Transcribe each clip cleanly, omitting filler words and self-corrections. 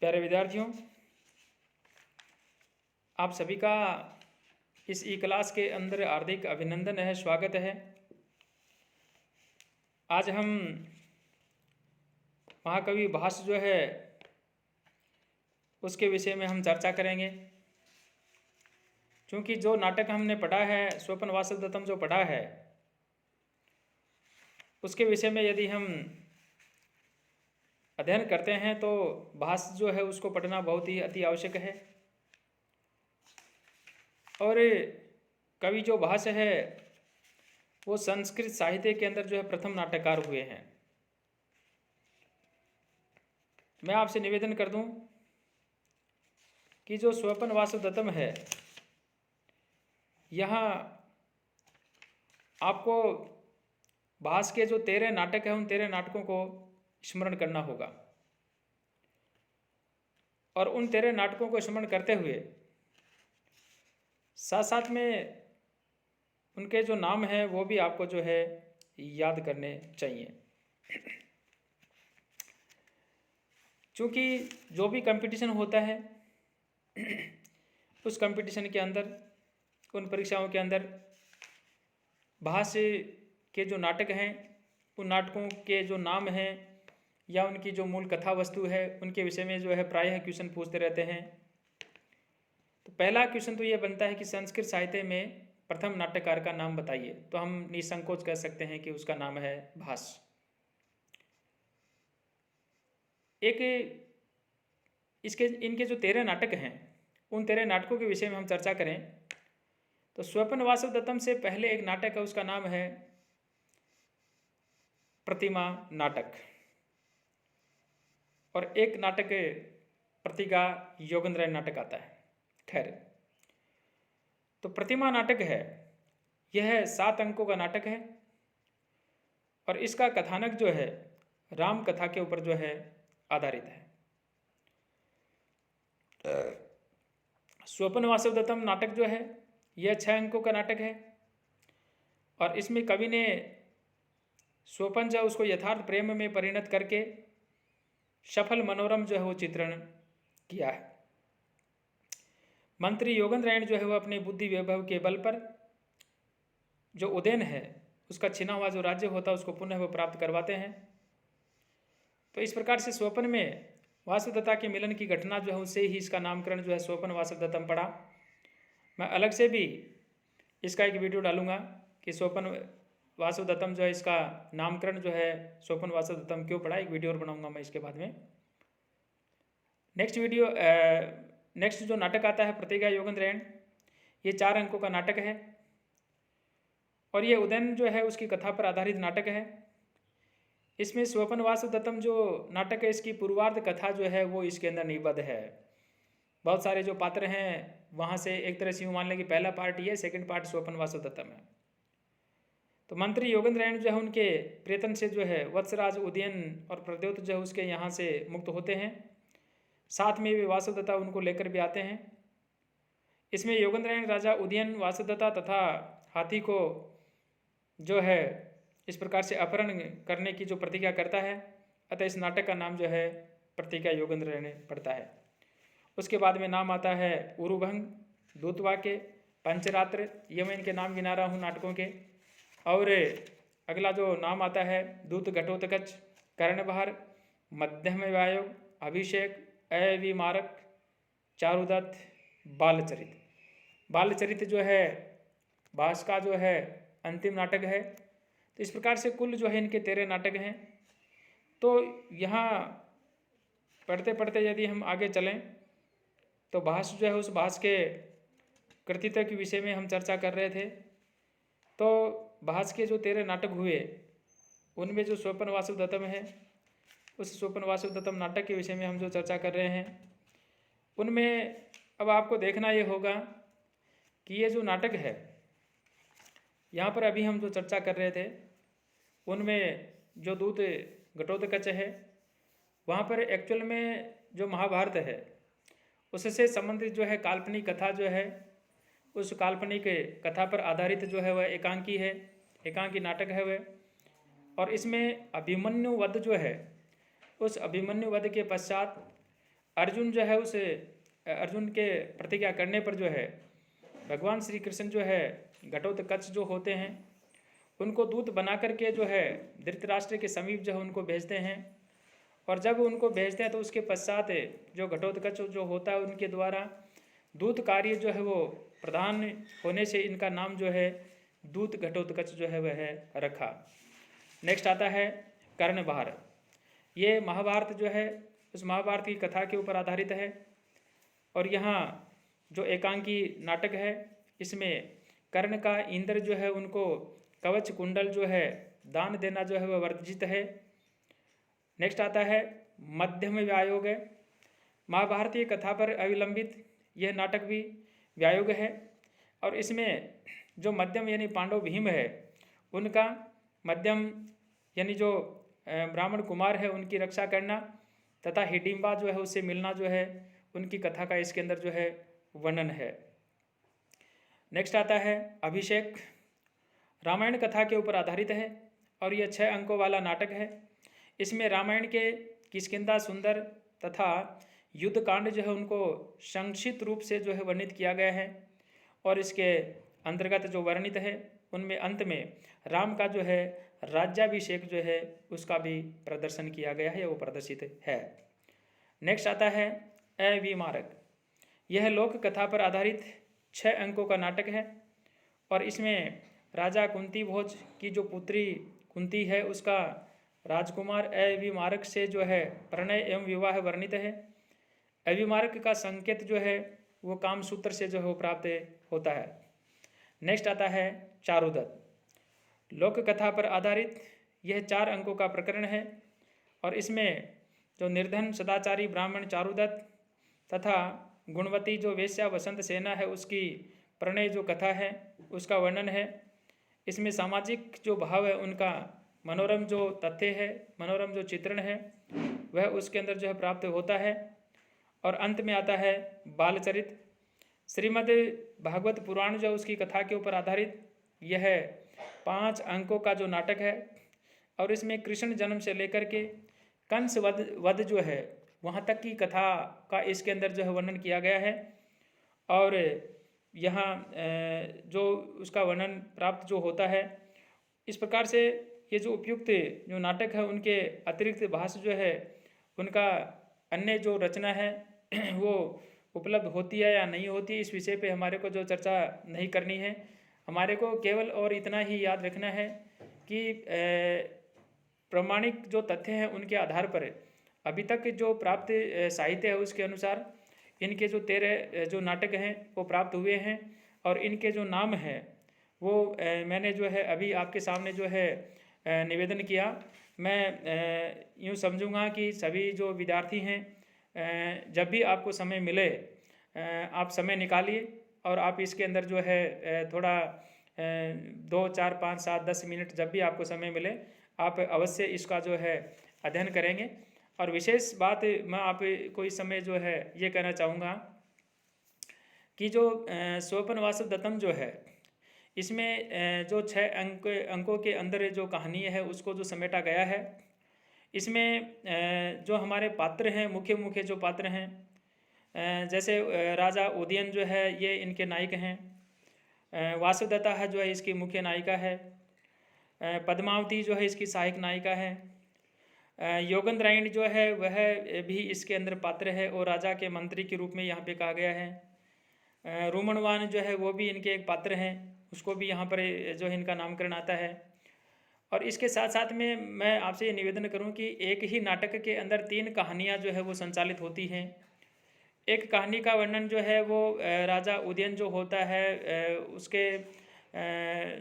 प्यारे विद्यार्थियों, आप सभी का इस ई क्लास के अंदर हार्दिक अभिनंदन है, स्वागत है। आज हम महाकवि भास जो है उसके विषय में हम चर्चा करेंगे। क्योंकि जो नाटक हमने पढ़ा है, स्वपन वासवदत्तम जो पढ़ा है, उसके विषय में यदि हम अध्ययन करते हैं तो भास जो है उसको पढ़ना बहुत ही अति आवश्यक है। और कवि जो भास है वो संस्कृत साहित्य के अंदर जो है प्रथम नाटककार हुए हैं। मैं आपसे निवेदन कर दूं कि जो स्वपन वासवदत्तम है, यहाँ आपको भास के जो 13 नाटक हैं उन 13 नाटकों को स्मरण करना होगा। और उन 13 नाटकों को स्मरण करते हुए साथ साथ में उनके जो नाम हैं वो भी आपको जो है याद करने चाहिए। क्योंकि जो भी कंपटीशन होता है उस कंपटीशन के अंदर, उन परीक्षाओं के अंदर भास के जो नाटक हैं उन नाटकों के जो नाम हैं या उनकी जो मूल कथा वस्तु है उनके विषय में जो है प्रायः क्वेश्चन पूछते रहते हैं। तो पहला क्वेश्चन तो ये बनता है कि संस्कृत साहित्य में प्रथम नाट्यकार का नाम बताइए। तो हम निसंकोच कह सकते हैं कि उसका नाम है भास। इनके जो 13 नाटक हैं उन 13 नाटकों के विषय में हम चर्चा करें तो स्वपन वासवदत्तम से पहले एक नाटक है, उसका नाम है प्रतिमा नाटक। और एक नाटक प्रतिगा योगेंद्र नाटक आता है। खैर, तो प्रतिमा नाटक है, यह 7 अंकों का नाटक है और इसका कथानक जो है राम कथा के ऊपर जो है आधारित है। स्वपन वासवदत्तम नाटक जो है यह 6 अंकों का नाटक है और इसमें कवि ने स्वपन जो उसको यथार्थ प्रेम में परिणत करके सफल मनोरम जो है वो चित्रण किया है। मंत्री योगेंद्र जो है वह अपने बुद्धि वैभव के बल पर जो उदयन है उसका छिना हुआ जो राज्य होता है उसको पुनः वो प्राप्त करवाते हैं। तो इस प्रकार से स्वपन में वासवदत्ता के मिलन की घटना जो है उससे ही इसका नामकरण जो है स्वपन वासवदत्तम पड़ा। मैं अलग से भी इसका एक वीडियो डालूंगा कि स्वपन वासवदत्तम जो है इसका नामकरण जो है स्वपन वासवदत्तम क्यों पड़ा, एक वीडियो और बनाऊंगा मैं इसके बाद में। नेक्स्ट जो नाटक आता है प्रतिज्ञा योगेंद्र, ये 4 अंकों का नाटक है और ये उदयन जो है उसकी कथा पर आधारित नाटक है। इसमें स्वपन वासवदत्तम जो नाटक है इसकी पूर्वार्ध कथा जो है वो इसके अंदर निबद्ध है। बहुत सारे जो पात्र हैं वहाँ से एक तरह से यूँ मान लें कि पहला पार्ट ये, सेकंड पार्ट स्वपन वासवदत्तम है। तो मंत्री योगेंद्र जो है उनके प्रेतन से जो है वत्सराज उदयन और प्रद्योत जो है उसके यहाँ से मुक्त होते हैं। साथ में भी वासवदत्ता उनको लेकर भी आते हैं। इसमें योगेंद्र राजा उदयन वासवदत्ता तथा हाथी को जो है इस प्रकार से अपहरण करने की जो प्रतिज्ञा करता है, अतः इस नाटक का नाम जो है प्रतिज्ञा योगेंद्र पड़ता है। उसके बाद में नाम आता है उरुभंग, दूतवाक्य, पंचरात्र, ये मैं इनके नाम गिना रहा हूँ नाटकों के। और अगला जो नाम आता है दूत घटोत्कच, कर्णबहर, मध्यम वायोग, अभिषेक, अविमारक, चारुदत्त, बालचरित। बालचरित जो है भास का जो है अंतिम नाटक है। तो इस प्रकार से कुल जो है इनके 13 नाटक हैं। तो यहाँ पढ़ते पढ़ते यदि हम आगे चलें तो भास जो है उस भास के कृतित्व के विषय में हम चर्चा कर रहे थे। तो भास के जो 13 नाटक हुए उनमें जो स्वपन वासवदत्तम है, उस स्वपन वासवदत्तम नाटक के विषय में हम जो चर्चा कर रहे हैं उनमें अब आपको देखना ये होगा कि ये जो नाटक है यहाँ पर अभी हम जो चर्चा कर रहे थे उनमें जो दूत घटोत्कच है वहाँ पर एक्चुअल में जो महाभारत है उससे संबंधित जो है काल्पनिक कथा जो है उस काल्पनिक कथा पर आधारित जो है वह एकांकी है, एकांकी नाटक है वह। और इसमें अभिमन्यु वध जो है उस अभिमन्यु वध के पश्चात अर्जुन जो है उस अर्जुन के प्रतिज्ञा करने पर जो है भगवान श्री कृष्ण जो है घटोत्कच जो होते हैं उनको दूत बना करके जो है धृतराष्ट्र के समीप जो है उनको भेजते हैं। और जब उनको भेजते हैं तो उसके पश्चात जो घटोत्कच जो होता है उनके द्वारा दूत कार्य जो है वो प्रधान होने से इनका नाम जो है दूत घटोत्कच जो है वह रखा। नेक्स्ट आता है कर्णभार। ये महाभारत जो है उस महाभारत की कथा के ऊपर आधारित है और यहाँ जो एकांकी नाटक है इसमें कर्ण का इंद्र जो है उनको कवच कुंडल जो है दान देना जो है वह वर्जित है। नेक्स्ट आता है मध्यम व्यायोग। महाभारतीय कथा पर अविलंबित यह नाटक भी व्यायोग है और इसमें जो मध्यम यानी पांडव भीम है उनका मध्यम यानी जो ब्राह्मण कुमार है उनकी रक्षा करना तथा हिडिंबा जो है उससे मिलना जो है उनकी कथा का इसके अंदर जो है वर्णन है। नेक्स्ट आता है अभिषेक। रामायण कथा के ऊपर आधारित है और यह 6 अंकों वाला नाटक है। इसमें रामायण के किष्किंधा सुंदर तथा युद्ध कांड जो है उनको संक्षिप्त रूप से जो है वर्णित किया गया है और इसके अंतर्गत जो वर्णित है उनमें अंत में राम का जो है राज्याभिषेक जो है उसका भी प्रदर्शन किया गया है, वो प्रदर्शित है। नेक्स्ट आता है अविमारक। यह लोक कथा पर आधारित 6 अंकों का नाटक है और इसमें राजा कुंती भोज की जो पुत्री कुंती है उसका राजकुमार अविमारक से जो है प्रणय एवं विवाह वर्णित है। अविमारक का संकेत जो है वो कामसूत्र से जो है वो प्राप्त होता है। नेक्स्ट आता है चारुदत्त। लोक कथा पर आधारित यह 4 अंकों का प्रकरण है और इसमें जो निर्धन सदाचारी ब्राह्मण चारुदत्त तथा गुणवती जो वेश्या वसंत सेना है उसकी प्रणय जो कथा है उसका वर्णन है। इसमें सामाजिक जो भाव है उनका मनोरम जो तथ्य है, मनोरम जो चित्रण है वह उसके अंदर जो है प्राप्त होता है। और अंत में आता है बालचरित। श्रीमद् भागवत पुराण जो उसकी कथा के ऊपर आधारित यह 5 अंकों का जो नाटक है और इसमें कृष्ण जन्म से लेकर के कंस वध जो है वहाँ तक की कथा का इसके अंदर जो है वर्णन किया गया है। और यहाँ जो उसका वर्णन प्राप्त जो होता है इस प्रकार से ये जो उपयुक्त जो नाटक है उनके अतिरिक्त भाष्य जो है उनका अन्य जो रचना है वो उपलब्ध होती है या नहीं होती, इस विषय पे हमारे को जो चर्चा नहीं करनी है। हमारे को केवल और इतना ही याद रखना है कि प्रमाणिक जो तथ्य हैं उनके आधार पर अभी तक जो प्राप्त साहित्य है उसके अनुसार इनके जो 13 जो नाटक हैं वो प्राप्त हुए हैं और इनके जो नाम हैं वो मैंने जो है अभी आपके सामने जो है निवेदन किया। मैं यूँ समझूंगा कि सभी जो विद्यार्थी हैं जब भी आपको समय मिले आप समय निकालिए और आप इसके अंदर जो है थोड़ा 2, 4, 5, 7, 10 मिनट जब भी आपको समय मिले आप अवश्य इसका जो है अध्ययन करेंगे। और विशेष बात मैं आपको इस समय जो है ये कहना चाहूँगा कि जो स्वपन वासुदत्तम जो है इसमें जो 6 अंकों के अंदर जो कहानी है उसको जो समेटा गया है। इसमें जो हमारे पात्र हैं मुख्य जो पात्र हैं जैसे राजा उदयन जो है ये इनके नायक हैं। वासुदत्ता है जो है इसकी मुख्य नायिका है। पद्मावती जो है इसकी सहायक नायिका है। योगेंद्रायण जो है वह भी इसके अंदर पात्र है और राजा के मंत्री के रूप में यहाँ पे कहा गया है। रूमणवान जो है वो भी इनके एक पात्र हैं, उसको भी यहाँ पर जो है इनका नामकरण आता है। और इसके साथ साथ में मैं आपसे ये निवेदन करूँ कि एक ही नाटक के अंदर 3 कहानियाँ जो है वो संचालित होती हैं। एक कहानी का वर्णन जो है वो राजा उदयन जो होता है उसके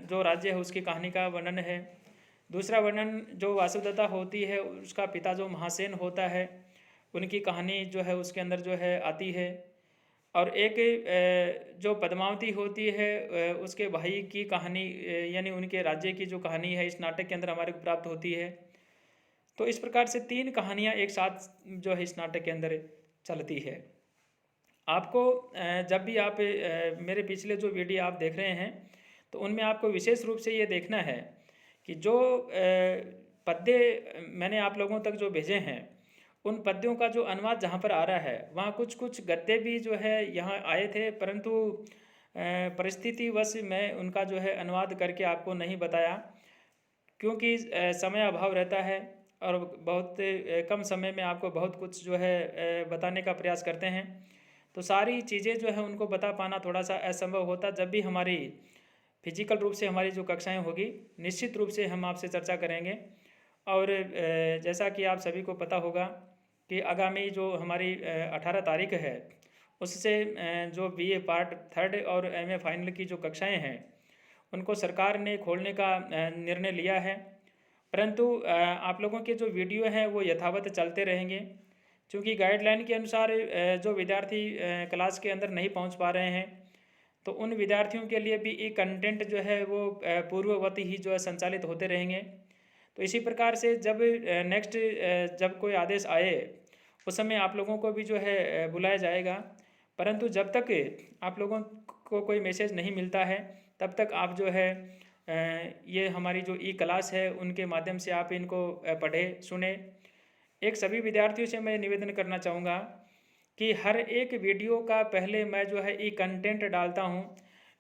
जो राज्य है उसकी कहानी का वर्णन है। दूसरा वर्णन जो वासुदत्ता होती है उसका पिता जो महासेन होता है उनकी कहानी जो है उसके अंदर जो है आती है। और एक जो पद्मावती होती है उसके भाई की कहानी यानी उनके राज्य की जो कहानी है इस नाटक के अंदर हमारे को प्राप्त होती है। तो इस प्रकार से 3 कहानियाँ एक साथ जो है इस नाटक के अंदर चलती है। आपको जब भी आप मेरे पिछले जो वीडियो आप देख रहे हैं तो उनमें आपको विशेष रूप से ये देखना है कि जो पद्य मैंने आप लोगों तक जो भेजे हैं उन पद्यों का जो अनुवाद जहाँ पर आ रहा है वहाँ कुछ कुछ गद्य भी जो है यहाँ आए थे, परंतु परिस्थितिवश मैं उनका जो है अनुवाद करके आपको नहीं बताया, क्योंकि समय अभाव रहता है और बहुत कम समय में आपको बहुत कुछ जो है बताने का प्रयास करते हैं। तो सारी चीज़ें जो है उनको बता पाना थोड़ा सा असंभव होता। जब भी हमारी फिजिकल रूप से हमारी जो कक्षाएं होगी, निश्चित रूप से हम आपसे चर्चा करेंगे। और जैसा कि आप सभी को पता होगा कि आगामी जो हमारी 18 तारीख है, उससे जो BA पार्ट 3 और MA फाइनल की जो कक्षाएं हैं उनको सरकार ने खोलने का निर्णय लिया है। परंतु आप लोगों के जो वीडियो हैं वो यथावत चलते रहेंगे, क्योंकि गाइडलाइन के अनुसार जो विद्यार्थी क्लास के अंदर नहीं पहुंच पा रहे हैं, तो उन विद्यार्थियों के लिए भी ये कंटेंट जो है वो पूर्ववत ही जो है संचालित होते रहेंगे। तो इसी प्रकार से जब नेक्स्ट जब कोई आदेश आए उस समय आप लोगों को भी जो है बुलाया जाएगा। परंतु जब तक आप लोगों को कोई मैसेज नहीं मिलता है तब तक आप जो है ये हमारी जो क्लास है उनके माध्यम से आप इनको पढ़े सुने। एक सभी विद्यार्थियों से मैं निवेदन करना चाहूँगा कि हर एक वीडियो का पहले मैं जो है कंटेंट डालता हूँ,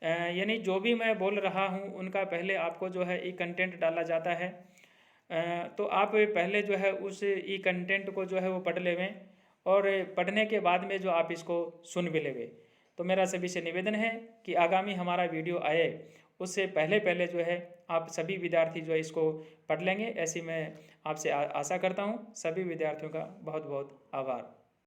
यानी जो भी मैं बोल रहा हूँ उनका पहले आपको जो है कंटेंट डाला जाता है। तो आप पहले जो है उस कंटेंट को जो है वो पढ़ लेवें और पढ़ने के बाद में जो आप इसको सुन भी लेवें। तो मेरा सभी से निवेदन है कि आगामी हमारा वीडियो आए उससे पहले पहले जो है आप सभी विद्यार्थी जो है इसको पढ़ लेंगे, ऐसी मैं आपसे आशा करता हूँ। सभी विद्यार्थियों का बहुत बहुत आभार।